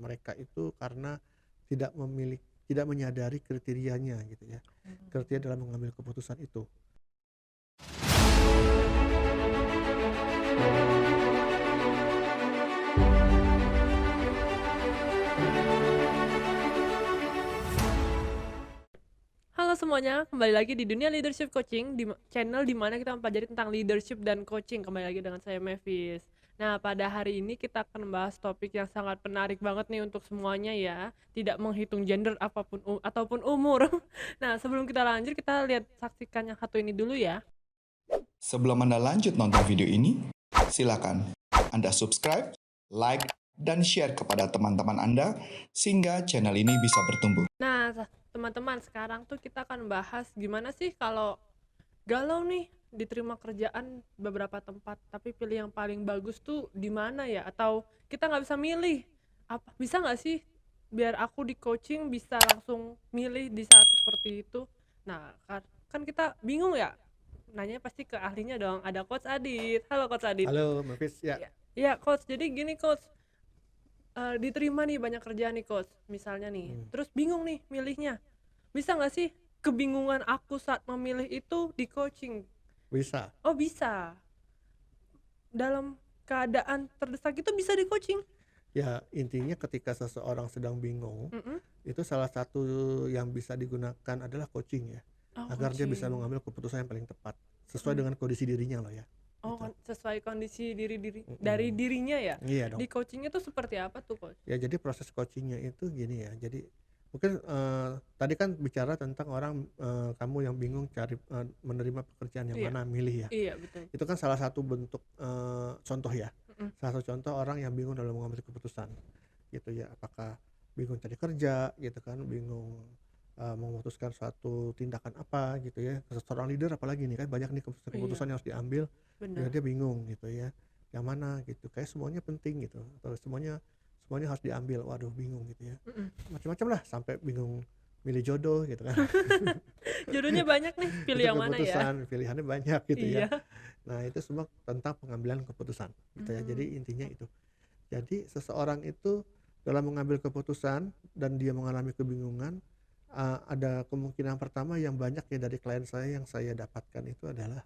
mereka itu karena tidak menyadari kriterianya gitu ya, kriteria dalam mengambil keputusan itu. Halo semuanya, kembali lagi di Dunia Leadership Coaching, di channel dimana kita mempelajari tentang leadership dan coaching. Kembali lagi dengan saya Mavis. Nah, pada hari ini kita akan membahas topik yang sangat menarik banget nih untuk semuanya ya. Tidak menghitung gender ataupun umur. Nah, sebelum kita lanjut, kita lihat saksikan yang satu ini dulu ya. Sebelum Anda lanjut nonton video ini, silakan Anda subscribe, like, dan share kepada teman-teman Anda sehingga channel ini bisa bertumbuh. Nah, teman-teman, sekarang tuh kita akan bahas gimana sih kalau galau nih diterima kerjaan beberapa tempat, tapi pilih yang paling bagus tuh di mana ya? Atau kita nggak bisa milih? Bisa nggak sih biar aku di coaching bisa langsung milih di saat seperti itu? Nah, kan kita bingung ya. Nanya pasti ke ahlinya dong. Ada Coach Adit. Halo Coach Adit. Halo Mavis ya. Ya Coach, jadi gini Coach. Diterima nih banyak kerjaan nih Coach, misalnya nih, terus bingung nih milihnya. Bisa nggak sih kebingungan aku saat memilih itu di coaching? Bisa. Oh bisa. Dalam keadaan terdesak itu bisa di coaching? Ya, intinya ketika seseorang sedang bingung, itu salah satu yang bisa digunakan adalah coaching ya, agar dia bisa mengambil keputusan yang paling tepat sesuai dengan kondisi dirinya loh ya. Oh, Gitu. sesuai kondisi dari dirinya ya? Iya dong. Di coaching itu seperti apa tuh Coach? Ya, jadi proses coachingnya itu gini ya. Jadi mungkin tadi kan bicara tentang orang kamu yang bingung cari menerima pekerjaan yang Iya. mana milih ya. Iya betul. Itu kan salah satu bentuk contoh ya. Salah satu contoh orang yang bingung dalam mengambil keputusan gitu ya. Apakah bingung cari kerja gitu kan, bingung memutuskan suatu tindakan apa gitu ya. Seorang leader apalagi nih kan banyak nih keputusan yang harus diambil. Ya, Benar. dia bingung gitu ya, yang mana gitu, kayak semuanya penting gitu, atau semuanya harus diambil, waduh bingung gitu ya, macam-macam lah, sampai bingung milih jodoh gitu kan. Jodohnya banyak nih, pilih Itu yang mana ya? keputusan, pilihannya banyak gitu ya. Iya. Nah itu semua tentang pengambilan keputusan gitu ya. Jadi intinya itu, jadi seseorang itu dalam mengambil keputusan dan dia mengalami kebingungan, ada kemungkinan pertama yang banyak ya dari klien saya yang saya dapatkan itu adalah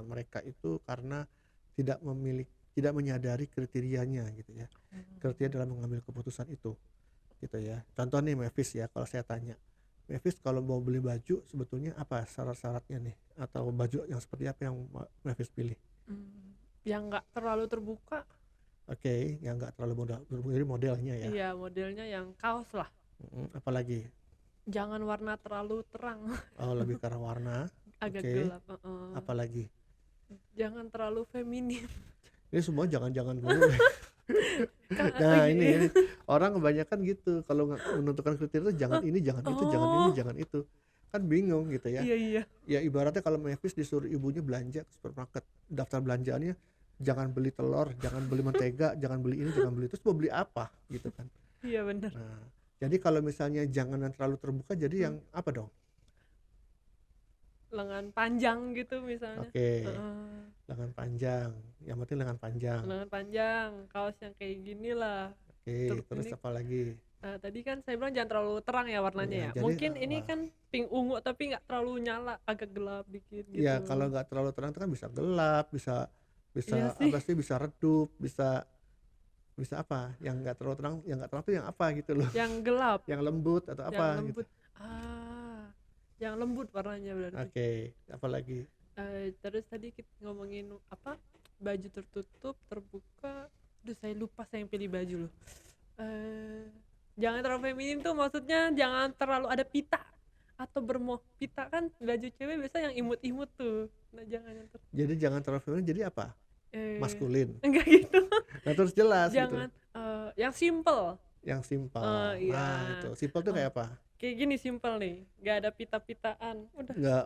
mereka itu karena tidak menyadari kriterianya gitu ya, kriteria dalam mengambil keputusan itu gitu ya. Contoh nih Mavis ya, kalau saya tanya Mavis kalau mau beli baju sebetulnya apa syarat-syaratnya nih, atau baju yang seperti apa yang Mavis pilih? Yang nggak terlalu terbuka. Oke, yang nggak terlalu mudah, jadi modelnya ya. Iya, modelnya yang kaos lah. Apalagi? Jangan warna terlalu terang. Oh, lebih ke arah warna. Agak Oke. gelap. Apalagi? Jangan terlalu feminim. Ini semua jangan-jangan dulu. Nah ini orang kebanyakan gitu, kalau menentukan kriteria itu jangan ini, jangan itu, jangan ini, jangan itu, kan bingung gitu ya. Iya. Ya ibaratnya kalau Mavis disuruh ibunya belanja ke supermarket, daftar belanjaannya jangan beli telur, jangan beli mentega, jangan beli ini, jangan beli itu, terus mau beli apa gitu kan. Iya benar. Nah jadi kalau misalnya jangan yang terlalu terbuka, jadi yang apa dong? Lengan panjang gitu misalnya. Oke. Lengan panjang, yang penting lengan panjang. Lengan panjang, kaos yang kayak gini lah. Oke, terus apa lagi? Tadi kan saya bilang jangan terlalu terang ya warnanya Iya, ya. jadi, Mungkin ini kan pink ungu tapi nggak terlalu nyala, agak gelap dikit gitu. Ya kalau nggak terlalu terang itu kan bisa gelap, bisa Iya sih. apa sih, bisa redup, bisa apa? Yang nggak terlalu terang, yang nggak terang itu yang apa gitu loh? Yang gelap. Yang lembut atau Yang apa lembut. gitu? Yang lembut warnanya berarti. Oke, apa lagi? Terus tadi kita ngomongin apa, baju tertutup, terbuka. Aduh saya lupa saya yang pilih baju loh. Jangan terlalu feminim tuh maksudnya jangan terlalu ada pita atau pita kan baju cewek biasa yang imut-imut tuh. Nah Jadi jangan terlalu feminin, jadi apa? Maskulin. Enggak gitu. Nah terus jelas Jangan gitu. yang simple. Yang simpel. Iya. Nah itu simpel tuh kayak apa? Kayak gini simple nih, nggak ada pita-pitaan. Udah. Nggak.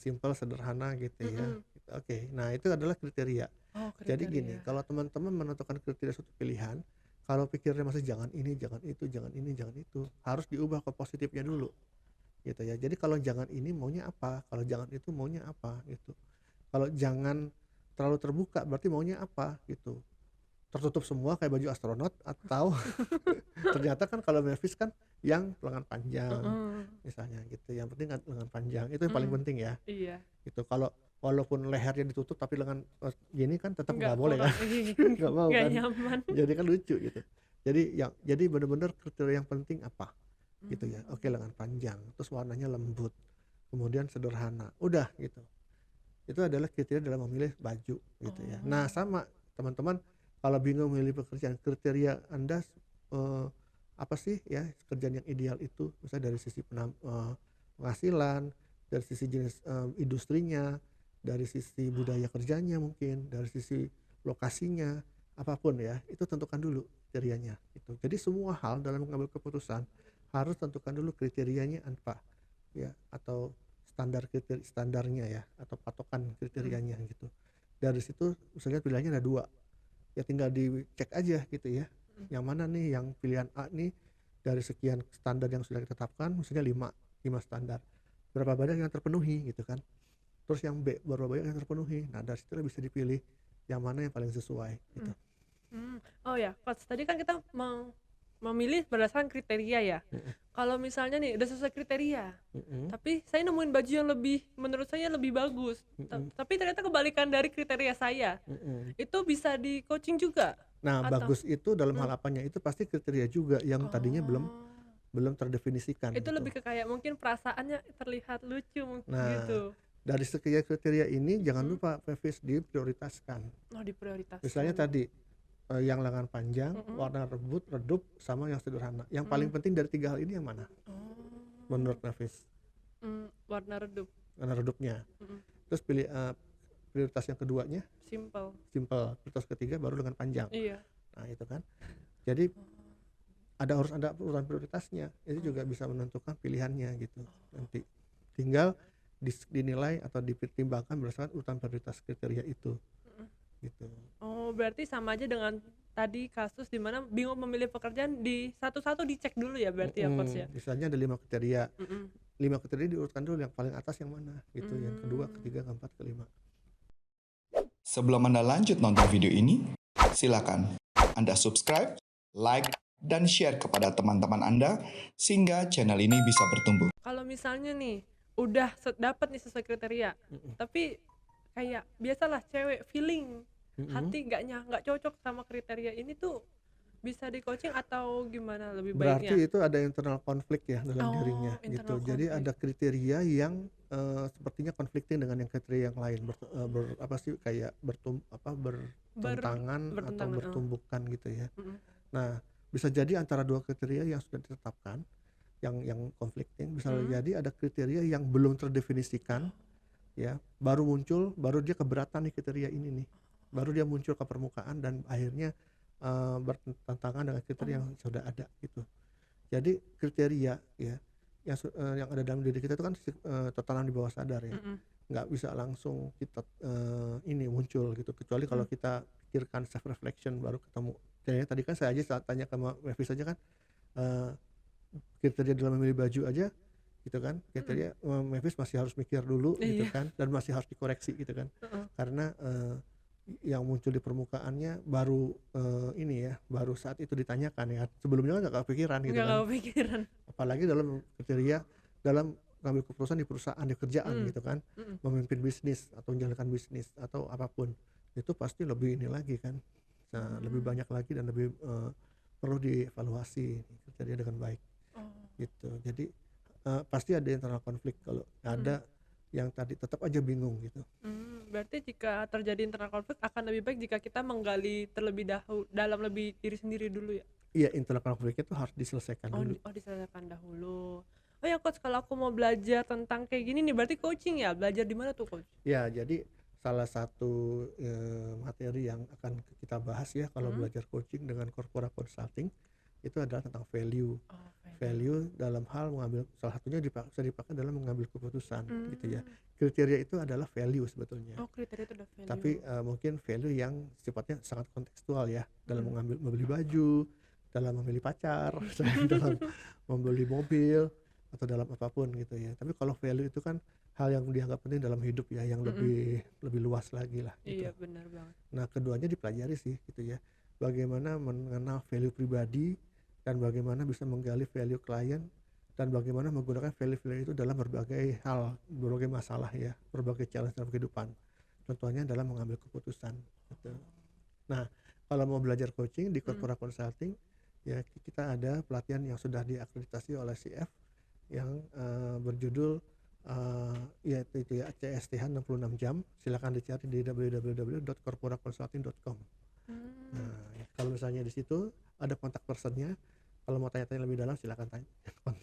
simpel, sederhana gitu ya. Mm-mm. Oke, nah itu adalah kriteria. Oh, Jadi gini, kriteria. kalau teman-teman menentukan kriteria suatu pilihan, kalau pikirnya masih jangan ini, jangan itu, jangan ini, jangan itu, harus diubah ke positifnya dulu gitu ya. Jadi kalau jangan ini maunya apa, kalau jangan itu maunya apa gitu. Kalau jangan terlalu terbuka berarti maunya apa gitu. Tertutup semua kayak baju astronot, atau ternyata kan kalau Mavis kan yang lengan panjang Heeh. misalnya gitu. Yang penting kan lengan panjang, itu yang paling Mm. penting ya Iya. gitu. Kalau walaupun lehernya ditutup tapi lengan gini kan tetap Nggak nggak boleh kurang, kan. Nggak mau nggak kan, nyaman. jadi kan lucu gitu. Jadi bener-bener kriteria yang penting apa gitu ya. Hmm. Oke, lengan panjang, terus warnanya lembut, kemudian sederhana, udah gitu. Itu adalah kriteria dalam memilih baju gitu ya. Nah Oh. sama teman-teman, kalau bingung memilih pekerjaan, kriteria Anda apa sih ya kerjaan yang ideal itu, misalnya dari sisi penghasilan, dari sisi jenis industrinya, dari sisi budaya kerjanya, mungkin dari sisi lokasinya, apapun ya, itu tentukan dulu kriterianya gitu. Jadi semua hal dalam mengambil keputusan harus tentukan dulu kriterianya apa ya, atau standarnya ya, atau patokan Mm. kriterianya gitu. Dari situ misalnya pilihannya ada dua, ya tinggal dicek aja gitu ya, Mm. yang mana nih yang pilihan A nih dari sekian standar yang sudah ditetapkan, misalnya 5 standar, berapa banyak yang terpenuhi gitu kan. Terus yang B berapa banyak yang terpenuhi, nah dari situ bisa dipilih yang mana yang paling sesuai gitu. Mm. Oh ya, Coach, tadi kan kita memilih berdasarkan kriteria ya. Mm-mm. Kalau misalnya nih udah sesuai kriteria, Mm-mm. tapi saya nemuin baju yang lebih, menurut saya lebih bagus, Mm-mm. tapi ternyata kebalikan dari kriteria saya, Mm-mm. itu bisa di coaching juga Nah atau? bagus itu dalam Hmm. hal apanya, itu pasti kriteria juga yang tadinya belum Oh, belum terdefinisikan itu gitu. lebih ke kayak mungkin perasaannya terlihat lucu Nah gitu. dari sekian kriteria ini jangan Mm. lupa Mavis diprioritaskan. Oh, Misalnya diprioritaskan. tadi yang lengan panjang, Mm-mm. warna redup, sama yang sederhana. Yang paling Mm. penting dari 3 hal ini yang mana menurut Oh. Mavis? Warna redup. Warna redupnya. Mm-mm. Terus pilih prioritas yang keduanya Simple. simple, prioritas ketiga baru lengan panjang. Iya. Nah itu kan, jadi harus ada urutan prioritasnya, itu juga bisa menentukan pilihannya gitu. Nanti tinggal dinilai atau dipertimbangkan berdasarkan urutan prioritas kriteria itu Mm-mm. gitu. Oh, berarti sama aja dengan tadi kasus dimana bingung memilih pekerjaan, di satu-satu dicek dulu ya berarti ya Coach ya. Misalnya ada 5 kriteria, Mm-mm. 5 kriteria diurutkan dulu, yang paling atas yang mana gitu, yang kedua, Mm. ketiga, keempat, kelima. Sebelum Anda lanjut nonton video ini, silakan Anda subscribe, like, dan share kepada teman-teman Anda sehingga channel ini bisa bertumbuh. Kalau misalnya nih udah dapat nih sesuai kriteria, Mm-mm. tapi kayak biasalah cewek feeling Mm-mm. hati nggak cocok sama kriteria ini tuh, bisa di coaching atau gimana lebih Berarti baiknya? itu ada internal konflik ya dalam dirinya gitu. Internal Jadi conflict. ada kriteria yang sepertinya konflikting dengan yang kriteria yang lain, apa sih, kayak bertentangan atau bertentangan, bertumbukan gitu ya. Mm-mm. Nah bisa jadi antara dua kriteria yang sudah ditetapkan, yang conflicting, bisa jadi ada kriteria yang belum terdefinisikan ya, baru muncul, baru dia keberatan nih kriteria ini nih, baru dia muncul ke permukaan dan akhirnya bertentangan dengan kriteria yang sudah ada gitu. Jadi kriteria ya yang ada dalam diri kita itu kan tertanam di bawah sadar ya, Mm-mm. nggak bisa langsung kita ini muncul gitu, kecuali kalau kita pikirkan self reflection baru ketemu. Kayaknya tadi kan saya aja tanya ke Mavis aja kan, kriteria dalam memilih baju aja gitu kan, kriteria Mavis masih harus mikir dulu gitu Iya. kan, dan masih harus dikoreksi gitu kan, Heeh. karena yang muncul di permukaannya baru ini ya, baru saat itu ditanyakan ya, sebelumnya kan nggak kepikiran gitu Nggak kan. kepikiran. Apalagi dalam kriteria dalam mengambil keputusan di perusahaan, di kerjaan gitu kan, Mm-mm. memimpin bisnis atau menjalankan bisnis atau apapun, itu pasti lebih ini lagi kan. Nah lebih banyak lagi dan lebih perlu dievaluasi kriteria dengan baik Oh. gitu. Jadi pasti ada internal konflik kalau ada yang tadi tetap aja bingung gitu. Berarti jika terjadi internal konflik akan lebih baik jika kita menggali terlebih dahulu dalam lebih diri sendiri dulu ya. Iya, internal konfliknya itu harus diselesaikan dulu. Diselesaikan dahulu. Oh ya Coach, kalau aku mau belajar tentang kayak gini nih berarti coaching ya, belajar di mana tuh Coach? Ya, jadi salah satu materi yang akan kita bahas ya kalau belajar coaching dengan corporate consulting itu adalah tentang value. Value dalam hal mengambil, salah satunya bisa dipakai dalam mengambil keputusan gitu ya. kriteria itu adalah value sebetulnya. Oh, kriteria itu udah value. Tapi mungkin value yang sifatnya sangat kontekstual ya, dalam Hmm. membeli baju, dalam memilih pacar, dalam membeli mobil, atau dalam apapun gitu ya. Tapi kalau value itu kan hal yang dianggap penting dalam hidup ya, yang Mm-mm. lebih luas lagi lah gitu. Iya, benar banget. Nah, keduanya dipelajari sih gitu ya. Bagaimana mengenal value pribadi dan bagaimana bisa menggali value klien dan bagaimana menggunakan value-value itu dalam berbagai hal, berbagai masalah ya, berbagai challenge dalam kehidupan. Contohnya dalam mengambil keputusan gitu. Nah, kalau mau belajar coaching di Mm. Corpora Consulting ya, kita ada pelatihan yang sudah diakreditasi oleh CF yang berjudul yaitu itu ya, CSTH 66 jam. Silakan dicari di www.corporaconsulting.com. Hmm. Nah, ya, kalau misalnya di situ ada kontak personnya, kalau mau tanya-tanya lebih dalam silakan tanya,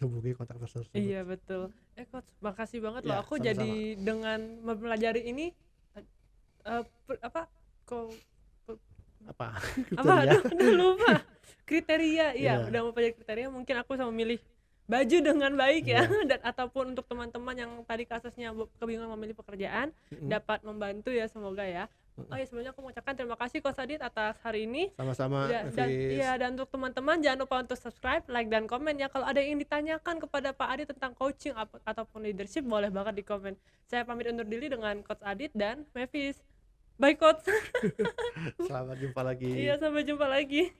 hubungi kontak person tersebut. Iya, betul. Coach, makasih banget loh. Ya, Aku sama-sama. jadi dengan mempelajari ini apa kok Apa? apa Kriteria? aduh lupa kriteria. Iya, Iya. udah mempelajari kriteria, mungkin aku bisa memilih baju dengan baik ya. Iya. Dan ataupun untuk teman-teman yang tadi kasusnya kebingungan memilih pekerjaan, Mm-mm. dapat membantu ya, semoga ya. Oh ya, sebelumnya aku mengucapkan terima kasih Coach Adit atas hari ini. Sama-sama, Ya, dan Evis. iya, dan untuk teman-teman jangan lupa untuk subscribe, like, dan komen ya. Kalau ada yang ditanyakan kepada Pak Adit tentang coaching ataupun leadership, boleh banget di komen. Saya pamit undur diri dengan Coach Adit dan Mavis. Bye Coach. Selamat jumpa lagi. Iya, sampai jumpa lagi.